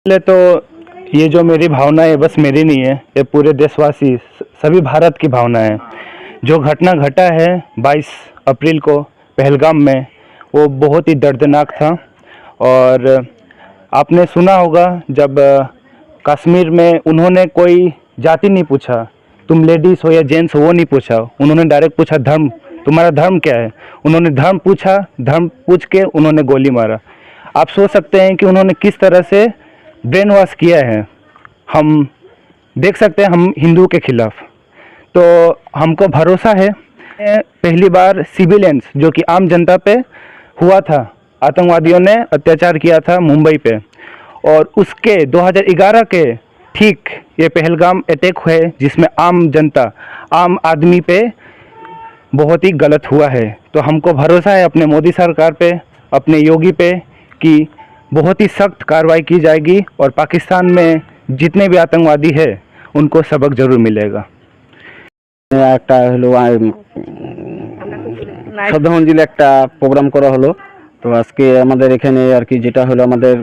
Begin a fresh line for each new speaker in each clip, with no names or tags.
पहले तो ये जो मेरी भावना है बस मेरी नहीं है, ये पूरे देशवासी सभी भारत की भावना है। जो घटना घटा है 22 अप्रैल को पहलगाम में, वो बहुत ही दर्दनाक था। और आपने सुना होगा जब कश्मीर में उन्होंने कोई जाति नहीं पूछा, तुम लेडीज़ हो या जेंट्स हो, वो नहीं पूछा। उन्होंने डायरेक्ट पूछा धर्म, तुम्हारा धर्म क्या है। उन्होंने धर्म पूछा, धर्म पूछ के उन्होंने गोली मारा। आप सोच सकते हैं कि उन्होंने किस तरह से ब्रेन वॉश किया है। हम देख सकते हैं हम हिंदू के खिलाफ, तो हमको भरोसा है पहली बार सिविलियंस जो कि आम जनता पे हुआ था, आतंकवादियों ने अत्याचार किया था मुंबई पे, और उसके 2011 के ठीक ये पहलगाम अटैक हुए जिसमें आम जनता, आम आदमी पे बहुत ही गलत हुआ है। तो हमको भरोसा है अपने मोदी सरकार पे, अपने योगी पे, कि बहुत ही सख्त कार्रवाई की जाएगी और पाकिस्तान में जितने भी आतंकवादी है उनको सबक जरूर मिलेगा।
একটা হলো শ্রদ্ধাঞ্জলি একটা প্রোগ্রাম করা হলো। তো আজকে আমাদের এখানে আর কি যেটা হলো আমাদের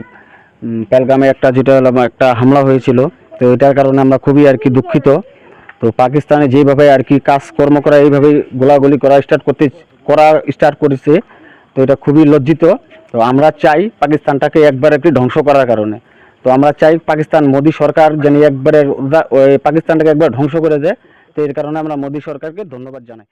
পেহেলগামে একটা যেটা হলো একটা হামলা হয়েছিল, তো এটার কারণে আমরা খুবই আর কি দুঃখিত। তো পাকিস্তানে যেভাবে আর কি কাজকর্ম করা, এইভাবে গোলাগুলি করা স্টার্ট করেছে, তো এটা খুবই লজ্জিত। তো আমরা চাই পাকিস্তানটাকে একবার একটি ধ্বংস করার কারণে, তো আমরা চাই পাকিস্তান মোদী সরকার যেন একবারে পাকিস্তানটাকে একবার ধ্বংস করে দেয়। তো এর কারণে আমরা মোদী সরকারকে ধন্যবাদ জানাই।